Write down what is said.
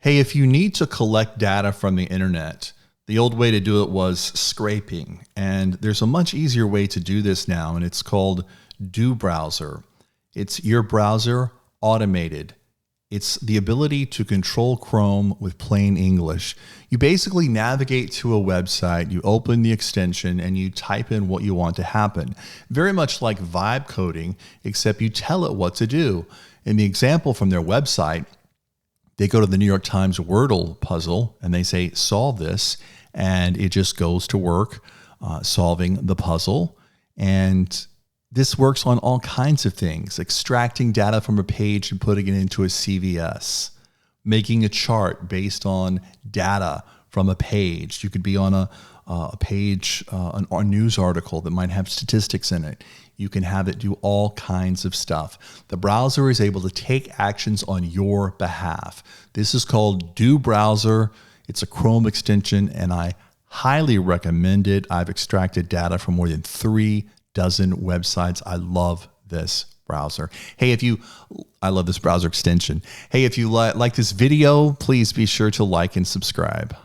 Hey, if you need to collect data from the internet, the old way to do it was scraping. And there's a much easier way to do this now, and it's called DoBrowser. It's your browser automated. It's the ability to control Chrome with plain English. You basically navigate to a website, you open the extension, and you type in what you want to happen. Very much like vibe coding, except you tell it what to do. In the example from their website, they go to the New York Times Wordle puzzle and they say, solve this. And it just goes to work solving the puzzle. And this works on all kinds of things, extracting data from a page and putting it into a CVS, making a chart based on data from a page. You could be on a page, a news article that might have statistics in it. You can have it do all kinds of stuff. The browser is able to take actions on your behalf. This is called DoBrowser. It's a Chrome extension, and I highly recommend it. I've extracted data from more than 3 dozen websites. I love this browser. Hey, I love this browser extension. Hey, if you like this video, please be sure to like and subscribe.